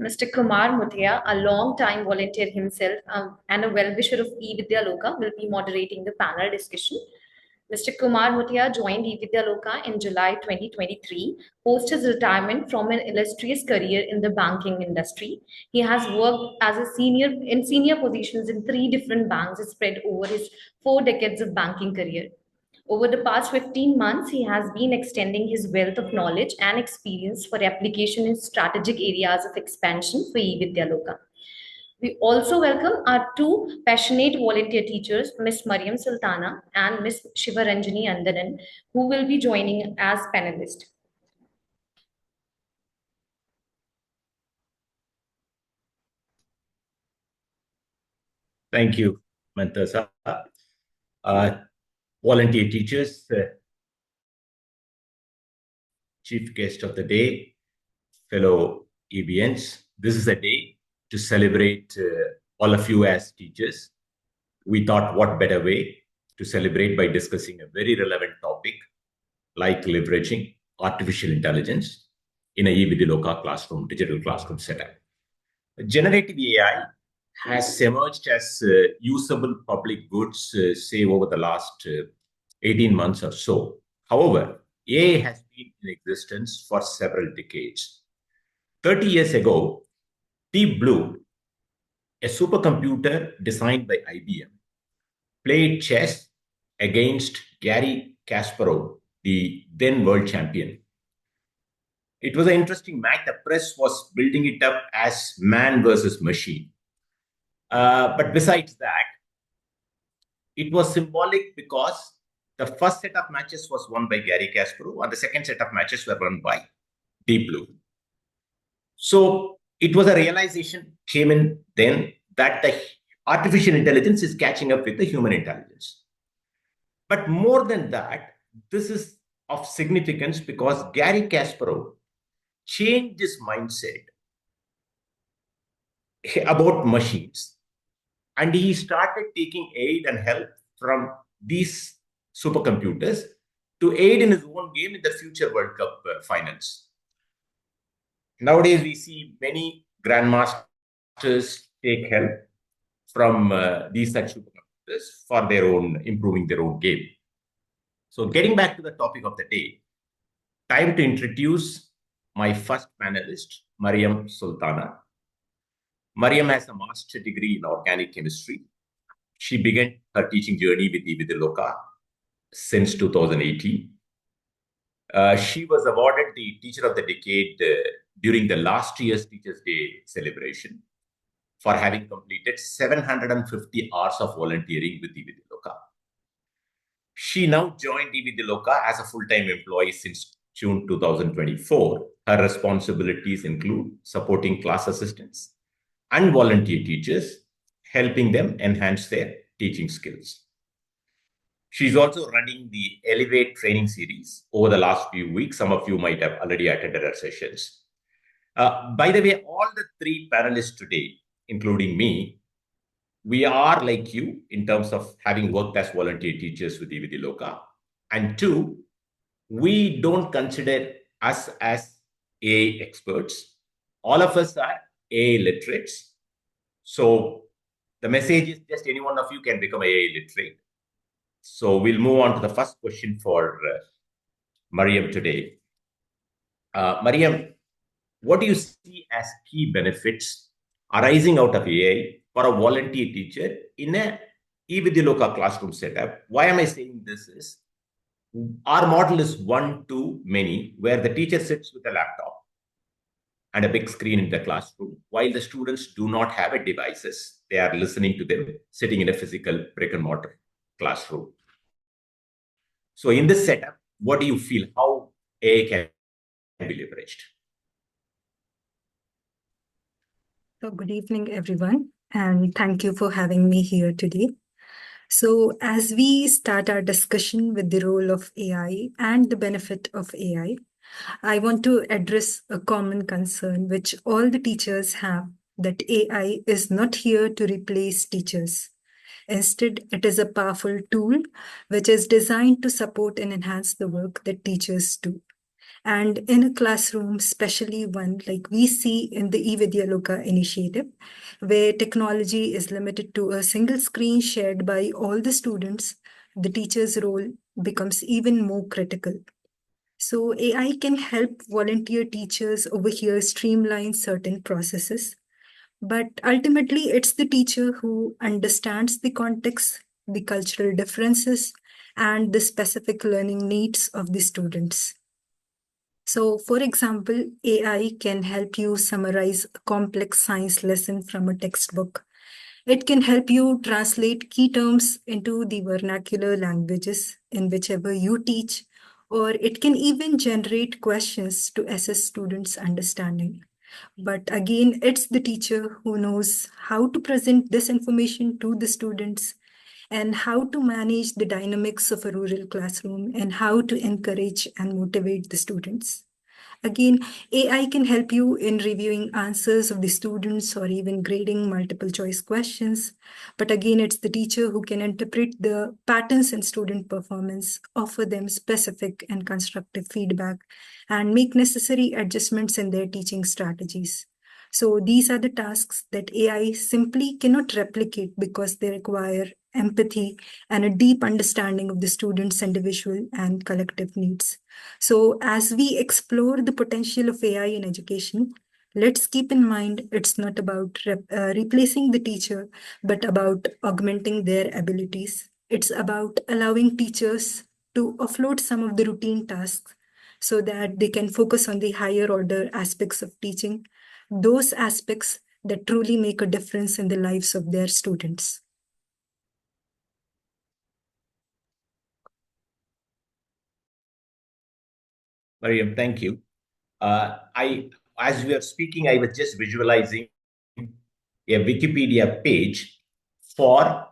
Mr. Kumar Muthia, a long-time volunteer himself and a well-wisher of e-vidyaloka, will be moderating the panel discussion. Mr. Kumar Muthia joined e-vidyaloka in July 2023, post his retirement from an illustrious career in the banking industry. He has worked as a senior positions in 3 different banks spread over his 4 decades of banking career. Over the past 15 months, he has been extending his wealth of knowledge and experience for application in strategic areas of expansion for eVidyaloka. We also welcome our 2 passionate volunteer teachers, Ms. Mariam Sultana and Ms. Shivaranjani Andanan, who will be joining as panelists. Thank you, Mantasa. Volunteer teachers, chief guest of the day, fellow EVNs. This is a day to celebrate all of you as teachers. We thought what better way to celebrate by discussing a very relevant topic like leveraging artificial intelligence in a e-vidyaloka classroom, digital classroom setup. Generative AI has emerged as usable public goods, say, over the last 18 months or so. However, AI has been in existence for several decades. 30 years ago, Deep Blue, a supercomputer designed by IBM, played chess against Garry Kasparov, the then world champion. It was an interesting match. The press was building it up as man versus machine. But besides that, it was symbolic because the first set of matches was won by Garry Kasparov and the second set of matches were won by Deep Blue. So it was a realization came in then that the artificial intelligence is catching up with the human intelligence. But more than that, this is of significance because Garry Kasparov changed his mindset about machines, and he started taking aid and help from these supercomputers to aid in his own game in the future World Cup finals. Nowadays, we see many grandmasters take help from these such supercomputers for their own, improving their own game. So getting back to the topic of the day, time to introduce my first panelist, Mariam Sultana. Mariam has a master's degree in organic chemistry. She began her teaching journey with e-vidyaloka since 2018. She was awarded the Teacher of the Decade during the last year's Teachers' Day celebration for having completed 750 hours of volunteering with e-vidyaloka. She now joined e-vidyaloka as a full-time employee since June 2024. Her responsibilities include supporting class assistants and volunteer teachers, helping them enhance their teaching skills. She's also running the Elevate training series over the last few weeks. Some of you might have already attended her sessions. By the way, all the 3 panelists today, including me, we are like you in terms of having worked as volunteer teachers with eVidyaloka. And 2, we don't consider us as AI experts. All of us are AI literates. So the message is just any one of you can become AI literate. So we'll move on to the first question for Mariam today. Mariam, what do you see as key benefits arising out of AI for a volunteer teacher in a eVidyaloka classroom setup? Why am I saying this is, our model is one-to-many, where the teacher sits with a laptop and a big screen in the classroom, while the students do not have a devices. They are listening to them sitting in a physical brick and mortar classroom. So in this setup, what do you feel, how AI can be leveraged? So good evening, everyone, and thank you for having me here today. So as we start our discussion with the role of AI and the benefit of AI, I want to address a common concern which all the teachers have, that AI is not here to replace teachers. Instead, it is a powerful tool which is designed to support and enhance the work that teachers do. And in a classroom, especially one like we see in the e-vidyaloka initiative, where technology is limited to a single screen shared by all the students, the teacher's role becomes even more critical. So AI can help volunteer teachers over here streamline certain processes, but ultimately it's the teacher who understands the context, the cultural differences, and the specific learning needs of the students. So, for example, AI can help you summarize a complex science lesson from a textbook. It can help you translate key terms into the vernacular languages in whichever you teach, or it can even generate questions to assess students' understanding. But again, it's the teacher who knows how to present this information to the students and how to manage the dynamics of a rural classroom and how to encourage and motivate the students. Again, AI can help you in reviewing answers of the students or even grading multiple choice questions. But again, it's the teacher who can interpret the patterns in student performance, offer them specific and constructive feedback, and make necessary adjustments in their teaching strategies. So these are the tasks that AI simply cannot replicate because they require empathy and a deep understanding of the student's individual and collective needs. So, as we explore the potential of AI in education, let's keep in mind it's not about replacing the teacher, but about augmenting their abilities. It's about allowing teachers to offload some of the routine tasks so that they can focus on the higher order aspects of teaching, those aspects that truly make a difference in the lives of their students. Mariam, thank you. As we are speaking, I was just visualizing a Wikipedia page for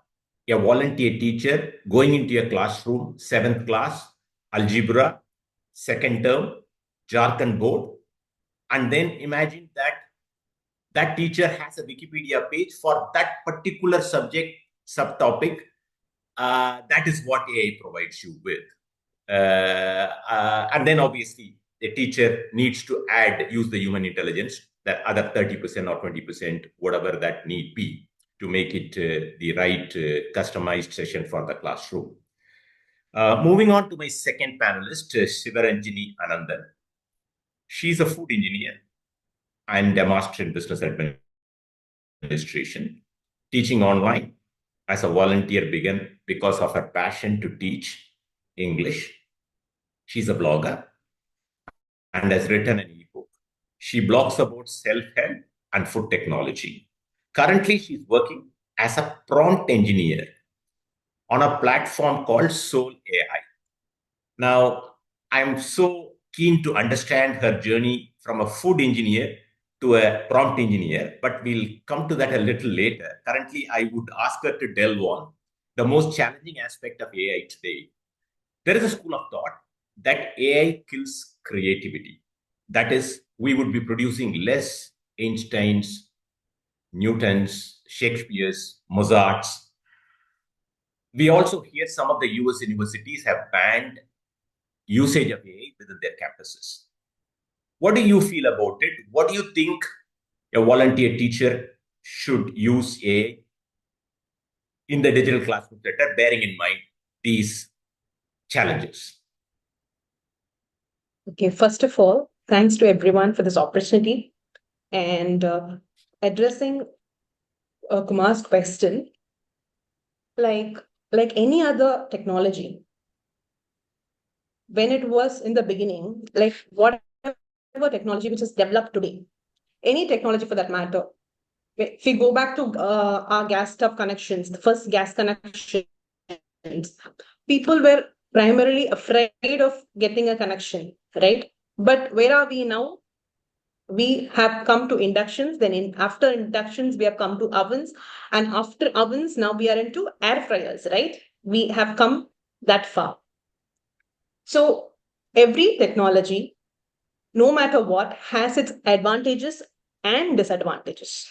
a volunteer teacher going into a classroom, 7th class, algebra, second term, Jharkhand board. And then imagine that that teacher has a Wikipedia page for that particular subject, subtopic. That is what AI provides you with. And then obviously the teacher needs to use the human intelligence, that other 30% or 20%, whatever that need be, to make it the right customized session for the classroom. Moving on to my second panelist, Sivaranjini Anandan. She's a food engineer and a master in business administration. Teaching online as a volunteer began because of her passion to teach English. She's a blogger and has written an ebook. She blogs about self-help and food technology. Currently, she's working as a prompt engineer on a platform called Soul AI. Now, I'm so keen to understand her journey from a food engineer to a prompt engineer, but we'll come to that a little later. Currently, I would ask her to delve on the most challenging aspect of AI today. There is a school of thought that AI kills creativity. That is, we would be producing less Einsteins, Newtons, Shakespeare's, Mozart's. We also hear some of the US universities have banned usage of AI within their campuses. What do you feel about it? What do you think a volunteer teacher should use AI in the digital classroom setup, bearing in mind these challenges? Okay, first of all, thanks to everyone for this opportunity and addressing Kumar's question. Like any other technology, when it was in the beginning, like whatever technology which is developed today, any technology for that matter, if we go back to our gas stove connections, the first gas connections, people were primarily afraid of getting a connection, right? But where are we now? We have come to inductions, then after inductions, we have come to ovens, and after ovens, now we are into air fryers, right? We have come that far. So every technology, no matter what, has its advantages and disadvantages.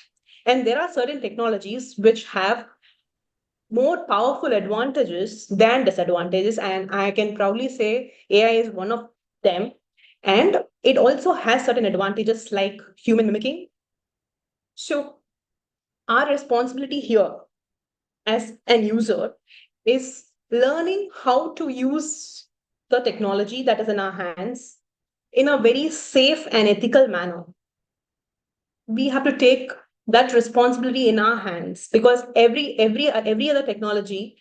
And there are certain technologies which have more powerful advantages than disadvantages. And I can proudly say AI is one of them. And it also has certain advantages like human mimicking. So our responsibility here as an user is learning how to use the technology that is in our hands in a very safe and ethical manner. We have to take that responsibility in our hands, because every other technology,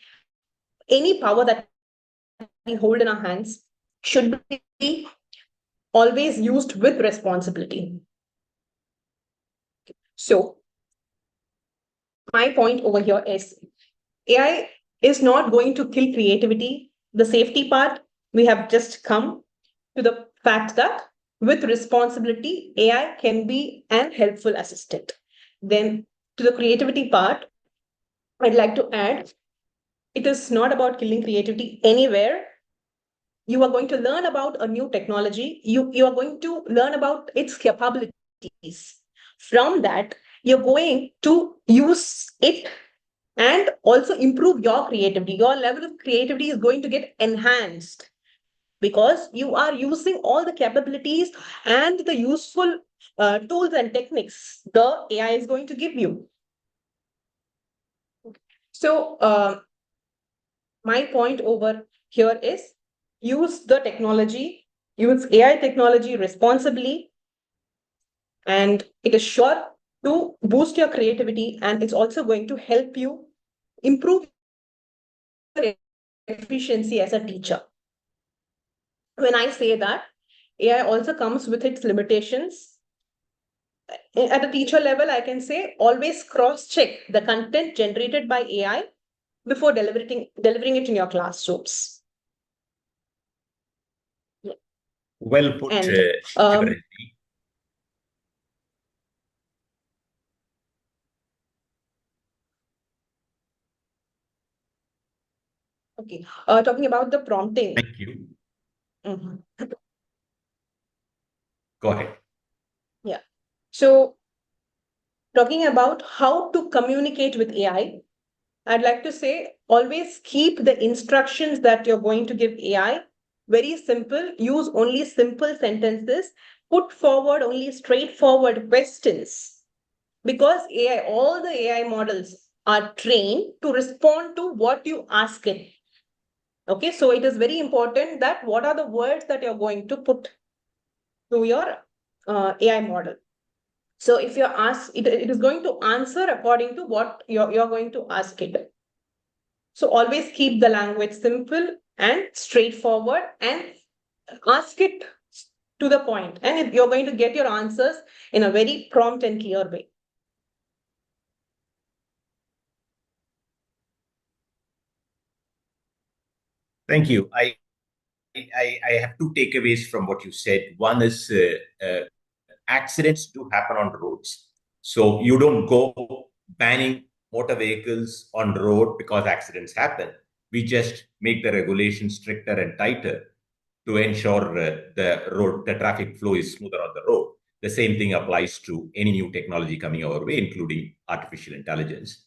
any power that we hold in our hands should be always used with responsibility. So my point over here is AI is not going to kill creativity. The safety part, we have just come to the fact that with responsibility, AI can be an helpful assistant. Then to the creativity part, I'd like to add, it is not about killing creativity anywhere. You are going to learn about a new technology. You are going to learn about its capabilities. From that, you're going to use it and also improve your creativity. Your level of creativity is going to get enhanced because you are using all the capabilities and the useful tools and techniques the AI is going to give you. So my point over here is use the technology, use AI technology responsibly, and it is sure to boost your creativity, and it's also going to help you improve your efficiency as a teacher. When I say that, AI also comes with its limitations. At a teacher level, I can say always cross-check the content generated by AI before delivering it in your classrooms. Well put, And Shivaranjani. okay, talking about the prompting. Thank you. Mhm. Go ahead. Yeah. So talking about how to communicate with AI, I'd like to say always keep the instructions that you're going to give AI very simple. Use only simple sentences. Put forward only straightforward questions. Because AI, all the AI models are trained to respond to what you ask it. Okay, so it is very important that what are the words that you're going to put to your AI model. So if you're asked, it is going to answer according to what you're going to ask it. So always keep the language simple and straightforward and ask it to the point. And you're going to get your answers in a very prompt and clear way. Thank you. I have two takeaways from what you said. One is accidents do happen on roads. So you don't go banning motor vehicles on road because accidents happen. We just make the regulations stricter and tighter to ensure the traffic flow is smoother on the road. The same thing applies to any new technology coming our way, including artificial intelligence.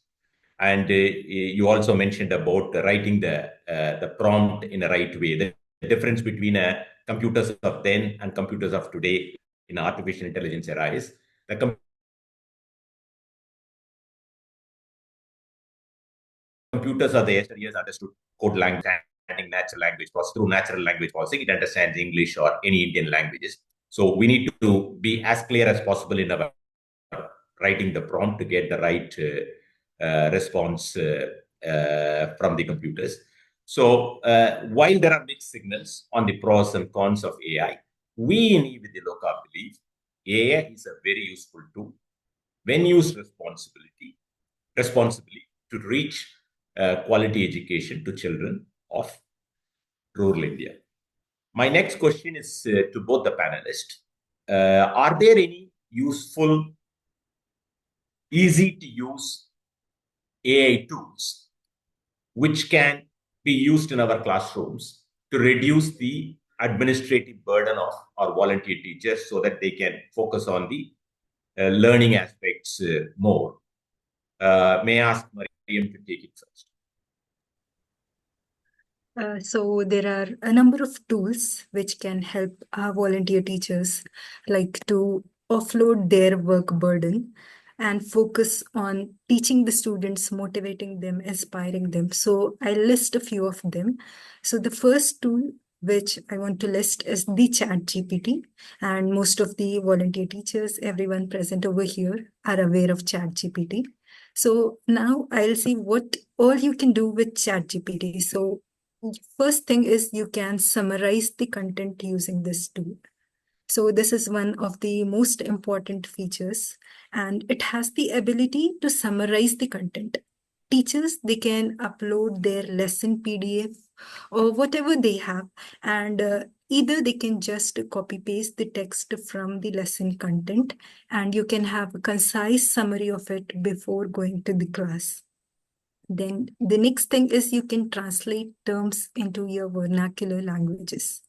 And you also mentioned about writing the prompt in a right way. The difference between computers of then and computers of today in artificial intelligence era is the computers of the yesteryears understood code language, understanding natural language processing. Through natural language processing, it understands English or any Indian languages. So we need to be as clear as possible in our writing the prompt to get the right response from the computers. So while there are mixed signals on the pros and cons of AI, we in eVidyaloka believe AI is a very useful tool when used responsibly to reach quality education to children of rural India. My next question is to both the panelists. Are there any useful, easy to use AI tools which can be used in our classrooms to reduce the administrative burden of our volunteer teachers so that they can focus on the learning aspects more? May I ask Mariam to take it first? So there are a number of tools which can help our volunteer teachers like to offload their work burden and focus on teaching the students, motivating them, inspiring them. So I list a few of them. So the first tool which I want to list is the Chat GPT. And most of the volunteer teachers, everyone present over here, are aware of Chat GPT. So now I'll see what all you can do with Chat GPT. So first thing is you can summarize the content using this tool. So this is one of the most important features, and it has the ability to summarize the content. Teachers, they can upload their lesson PDF or whatever they have, and either they can just copy paste the text from the lesson content, and you can have a concise summary of it before going to the class. Then the next thing is you can translate terms into your vernacular languages.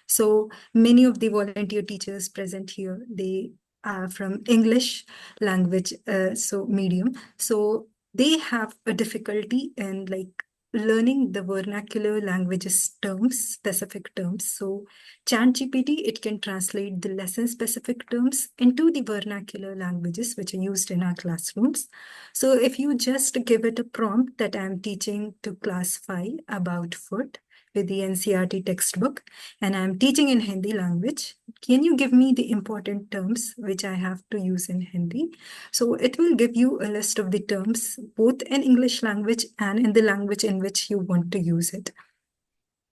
So many of the volunteer teachers present here, they are from English language, so medium. So they have a difficulty in like learning the vernacular languages terms, specific terms. So ChatGPT, it can translate the lesson specific terms into the vernacular languages which are used in our classrooms. So if you just give it a prompt that I'm teaching to class 5 about food with the NCERT textbook, and I'm teaching in Hindi language, can you give me the important terms which I have to use in Hindi? So it will give you a list of the terms, both in English language and in the language in which you want to use it.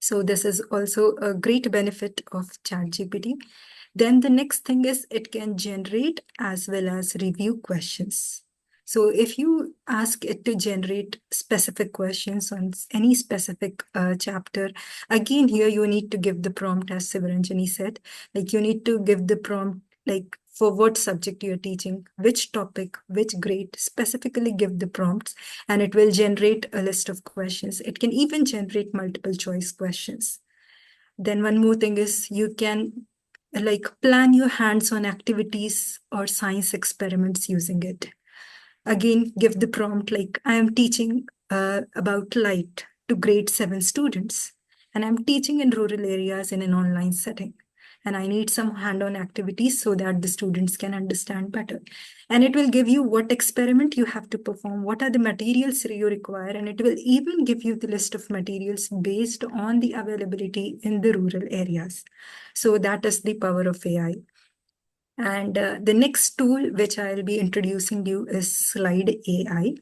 So this is also a great benefit of ChatGPT. Then the next thing is it can generate as well as review questions. So if you ask it to generate specific questions on any specific chapter, again, here you need to give the prompt, as Sivaranjani said, like you need to give the prompt, like for what subject you're teaching, which topic, which grade, specifically give the prompts, and it will generate a list of questions. It can even generate multiple choice questions. Then one more thing is you can like plan your hands-on activities or science experiments using it. Again, give the prompt like I am teaching about light to grade 7 students, and I'm teaching in rural areas in an online setting. And I need some hand-on activities so that the students can understand better. And it will give you what experiment you have to perform, what are the materials you require, and it will even give you the list of materials based on the availability in the rural areas. So that is the power of AI. And the next tool which I'll be introducing you is Slide AI.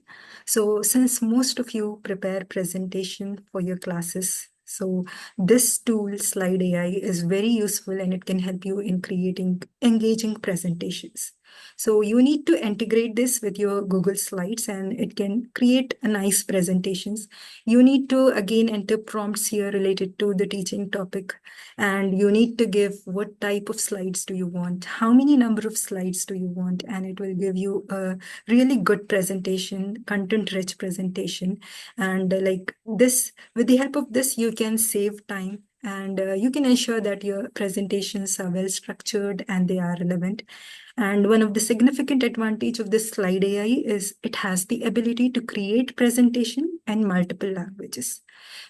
So since most of you prepare presentation for your classes, so this tool, Slide AI, is very useful and it can help you in creating engaging presentations. So you need to integrate this with your Google Slides and it can create a nice presentations. You need to again enter prompts here related to the teaching topic, and you need to give what type of slides do you want, how many number of slides do you want, and it will give you a really good presentation, content-rich presentation. And like this, with the help of this, you can save time and you can ensure that your presentations are well structured and they are relevant. And one of the significant advantage of this Slide AI is it has the ability to create presentation in multiple languages.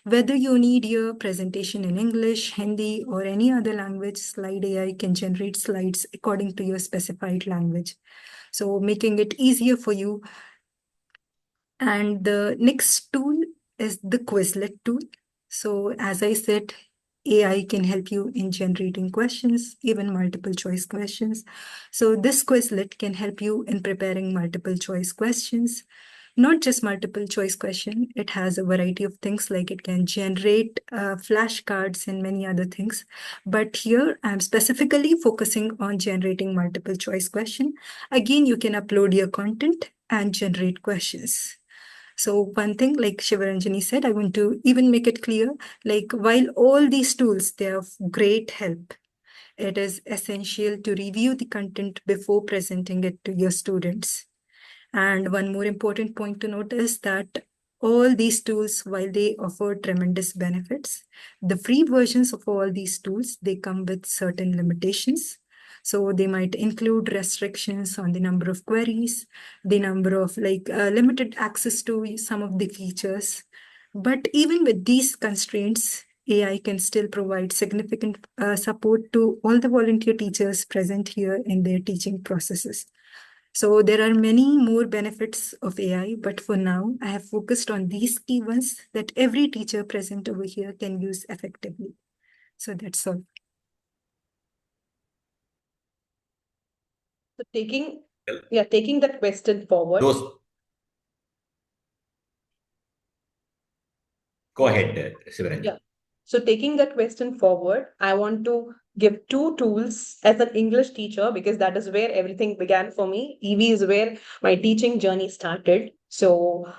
Whether you need your presentation in English, Hindi, or any other language, Slide AI can generate slides according to your specified language. So making it easier for you. And the next tool is the Quizlet tool. So as I said, AI can help you in generating questions, even multiple choice questions. So this Quizlet can help you in preparing multiple choice questions. Not just multiple choice question, it has a variety of things like it can generate flashcards and many other things. But here I'm specifically focusing on generating multiple choice question. Again, you can upload your content and generate questions. So one thing, like Shivaranjani said, I want to even make it clear, like while all these tools, they are of great help, it is essential to review the content before presenting it to your students. And one more important point to note is that all these tools, while they offer tremendous benefits, the free versions of all these tools, they come with certain limitations. So they might include restrictions on the number of queries, the number of limited access to some of the features. But even with these constraints, AI can still provide significant support to all the volunteer teachers present here in their teaching processes. So there are many more benefits of AI, but for now, I have focused on these key ones that every teacher present over here can use effectively. So that's all. So taking that question forward. Go ahead, Sivaranjan. Yeah. So taking that question forward, I want to give two tools as an English teacher because that is where everything began for me. EV is where my teaching journey started. So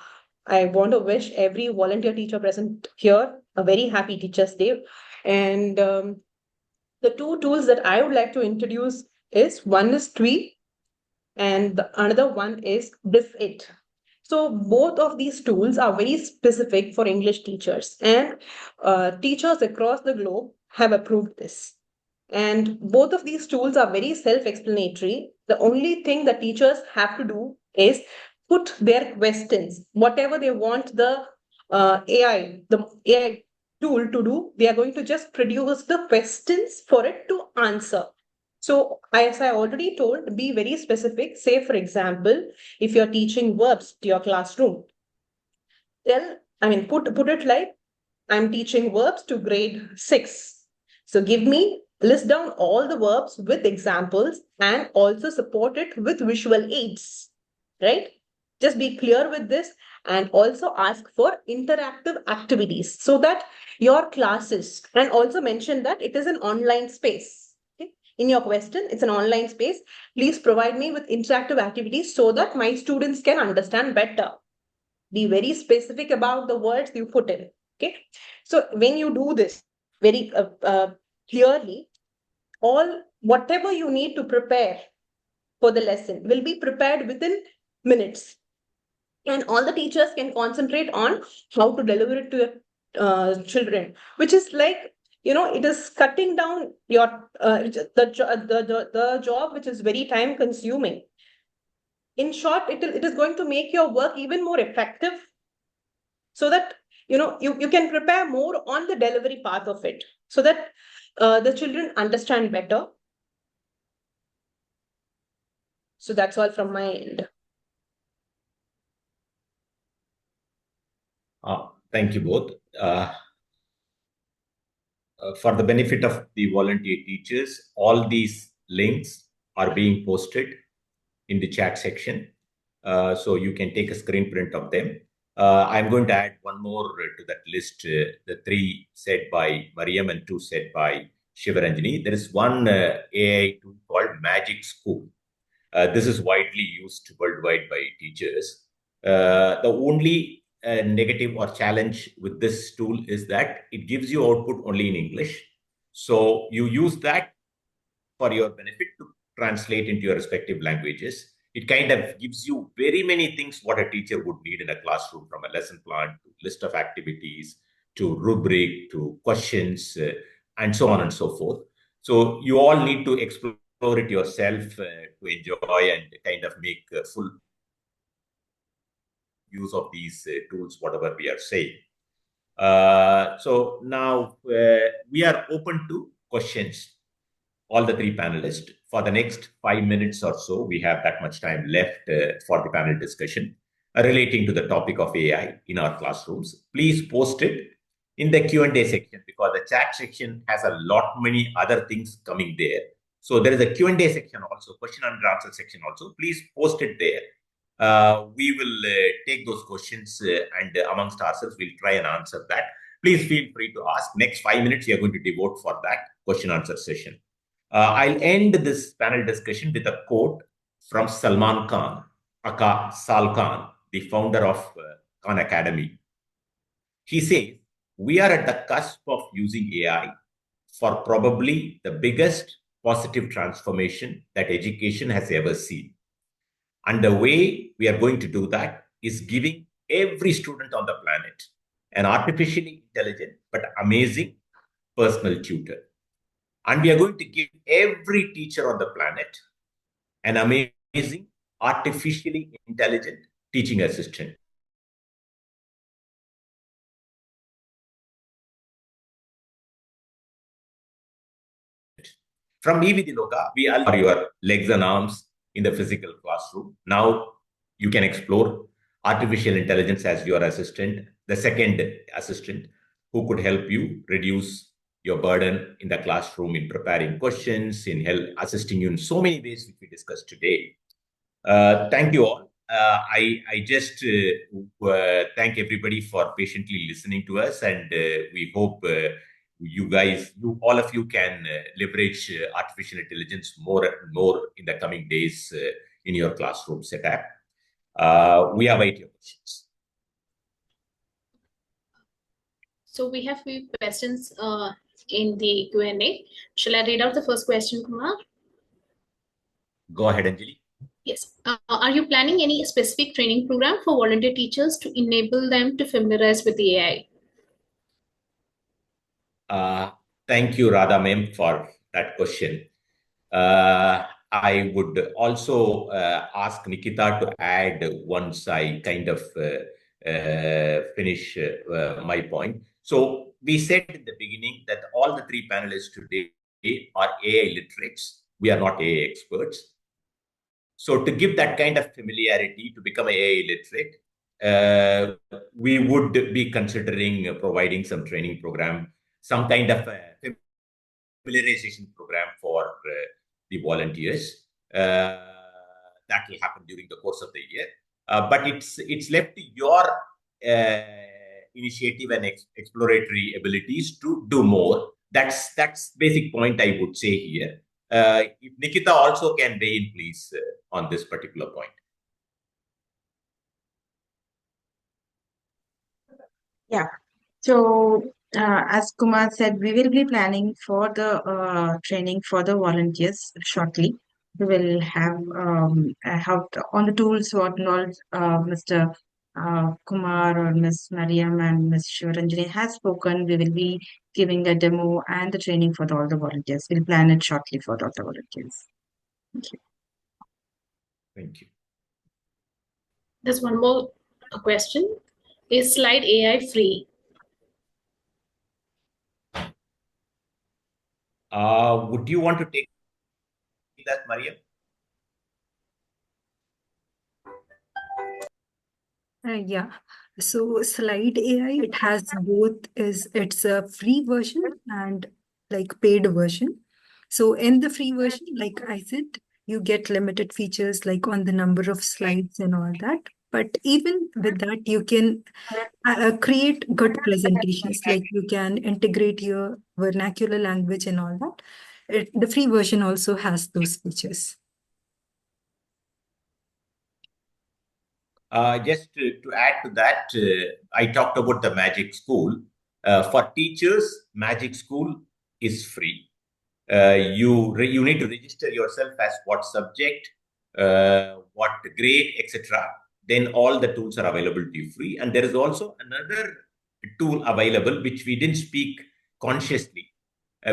I want to wish every volunteer teacher present here a very happy Teachers' Day. And the two tools that I would like to introduce is one is Twee and the another one is Discssion. So both of these tools are very specific for English teachers, and teachers across the globe have approved this. And both of these tools are very self-explanatory. The only thing that teachers have to do is put their questions, whatever they want the AI tool to do, they are going to just produce the questions for it to answer. So, as I already told, be very specific. Say, for example, if you're teaching verbs to your classroom, put it like I'm teaching verbs to grade 6. So give me, list down all the verbs with examples and also support it with visual aids, right? Just be clear with this and also ask for interactive activities so that your classes, and also mention that it is an online space. Okay? In your question, it's an online space. Please provide me with interactive activities so that my students can understand better. Be very specific about the words you put in. Okay. So when you do this very clearly, whatever you need to prepare for the lesson will be prepared within minutes. And all the teachers can concentrate on how to deliver it to your children, which is like, it is cutting down your the job, which is very time consuming. In short, it is going to make your work even more effective so that you can prepare more on the delivery part of it so that the children understand better. So that's all from my end. Thank you both. For the benefit of the volunteer teachers, all these links are being posted in the chat section. So you can take a screen print of them. I'm going to add one more to that list, the 3 said by Mariam and 2 said by Shivaranjani. There is one AI tool called Magic School. This is widely used worldwide by teachers. The only negative or challenge with this tool is that it gives you output only in English. So you use that for your benefit to translate into your respective languages. It kind of gives you very many things what a teacher would need in a classroom, from a lesson plan to list of activities to rubric to questions and so on and so forth. So you all need to explore it yourself to enjoy and kind of make full use of these tools, whatever we are saying. So now we are open to questions, all the 3 panelists. For the next 5 minutes or so, we have that much time left for the panel discussion relating to the topic of AI in our classrooms. Please post it in the Q&A section, because the chat section has a lot many other things coming there. So there is a Q&A section also, question and answer section also. Please post it there. We will take those questions and amongst ourselves, we'll try and answer that. Please feel free to ask. Next 5 minutes, we are going to devote for that question answer session. I'll end this panel discussion with a quote from Salman Khan, aka Sal Khan, the founder of Khan Academy. He says, we are at the cusp of using AI for probably the biggest positive transformation that education has ever seen. And the way we are going to do that is giving every student on the planet an artificially intelligent but amazing personal tutor. And we are going to give every teacher on the planet an amazing artificially intelligent teaching assistant. From e-vidyaloka, we allow your legs and arms in the physical classroom. Now you can explore artificial intelligence as your assistant, the second assistant who could help you reduce your burden in the classroom in preparing questions, in assisting you in so many ways which we discussed today. Thank you all. I just thank everybody for patiently listening to us, and we hope all of you can leverage artificial intelligence more and more in the coming days in your classroom setup. We await your questions. So we have few questions in the Q&A. Shall I read out the first question, Kumar? Go ahead, Anjali. Yes. Are you planning any specific training program for volunteer teachers to enable them to familiarize with the AI? Thank you, Radha ma'am, for that question. I would also ask Nikita to add once I kind of finish my point. So we said in the beginning that all the three panelists today are AI literates. We are not AI experts. So to give that kind of familiarity to become an AI literate, we would be considering providing some training program, some kind of familiarization program for the volunteers. That will happen during the course of the year. But it's left to your initiative and exploratory abilities to do more. That's basic point I would say here. If Nikita also can weigh in, please, on this particular point. Yeah. So, as Kumar said, we will be planning for the training for the volunteers shortly. We will have on the tools what Mr. Kumar or Ms. Mariam and Ms. Shivaranjani has spoken. We will be giving a demo and the training for all the volunteers. We'll plan it shortly for all the volunteers. Thank you. Thank you. There's one more question. Is Slide AI free? Would you want to take that, Mariam? Yeah. So Slide AI, it has both it's a free version and like paid version. So in the free version, like I said, you get limited features like on the number of slides and all that. But even with that, you can create good presentations, like you can integrate your vernacular language and all that. The free version also has those features. Just to add to that, I talked about the Magic School. For teachers, Magic School is free. You need to register yourself as what subject, what grade, etc. Then all the tools are available to you free. And there is also another tool available which we didn't speak consciously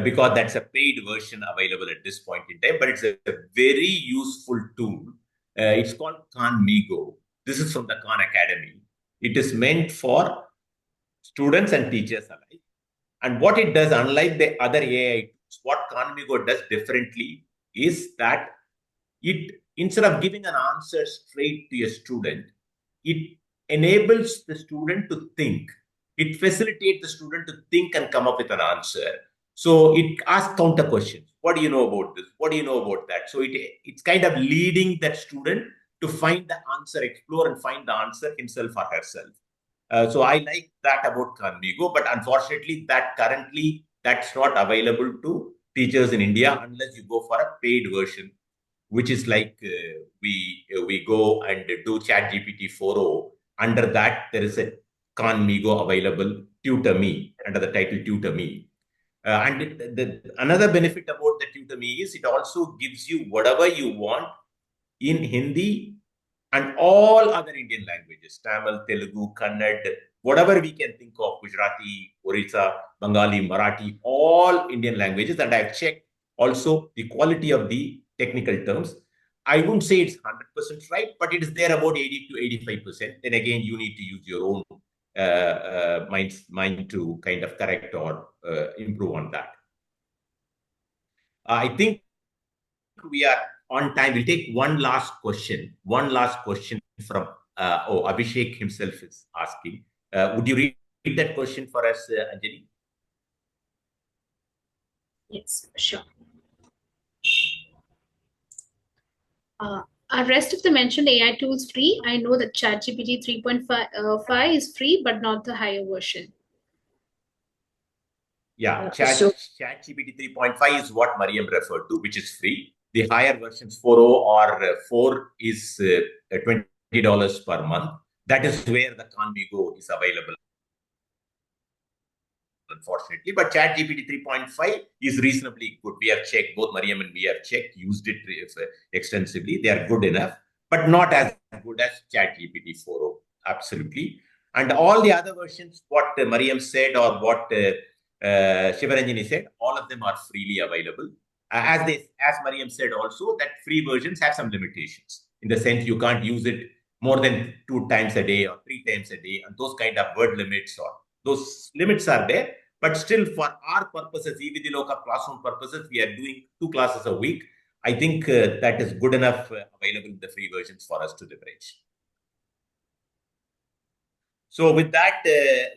because that's a paid version available at this point in time. But it's a very useful tool. It's called Khanmigo. This is from the Khan Academy. It is meant for students and teachers alike. And what it does, unlike the other AI tools, what Khanmigo does differently is that it, instead of giving an answer straight to a student, it enables the student to think. It facilitates the student to think and come up with an answer. So it asks counter questions. What do you know about this? What do you know about that? So it's kind of leading that student to find the answer, explore and find the answer himself or herself. So I like that about Khanmigo, but unfortunately that's not available to teachers in India unless you go for a paid version, which is like we go and do ChatGPT 4.0. Under that, there is a Khanmigo available, Tutor Me, under the title Tutor Me. Another benefit about the Tutor Me is it also gives you whatever you want in Hindi and all other Indian languages, Tamil, Telugu, Kannada, whatever we can think of, Gujarati, Orissa, Bengali, Marathi, all Indian languages. And I've checked also the quality of the technical terms. I wouldn't say it's 100% right, but it is there about 80 to 85%. Then again, you need to use your own mind to kind of correct or improve on that. I think we are on time. We'll take one last question. One last question from Abhishek himself is asking. Would you read that question for us, Anjali? Yes, sure. Are rest of the mentioned AI tools free? I know that ChatGPT 3.5 is free, but not the higher version. Yeah, So ChatGPT 3.5 is what Mariam referred to, which is free. The higher versions 4.0 or 4 is $20 per month. That is where the Conmigo is available, unfortunately. But ChatGPT 3.5 is reasonably good. We have checked, both Mariam and we have checked, used it extensively. They are good enough, but not as good as ChatGPT 4.0. Absolutely. And all the other versions, what Mariam said or what Shivaranjani said, all of them are freely available. As Mariam said also, that free versions have some limitations. In the sense, you can't use it more than 2 times a day or 3 times a day, and those kind of word limits or those limits are there. But still, for our purposes, e-vidyaloka classroom purposes, we are doing 2 classes a week. I think that is good enough available in the free versions for us to leverage. So with that,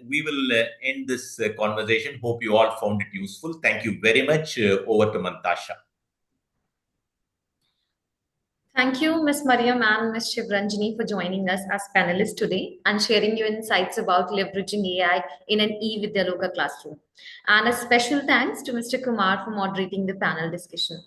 we will end this conversation. Hope you all found it useful. Thank you very much. Over to Mantasha. Thank you, Ms. Mariam and Ms. Shivranjani, for joining us as panelists today and sharing your insights about leveraging AI in an e-vidyaloka classroom. And a special thanks to Mr. Kumar for moderating the panel discussion.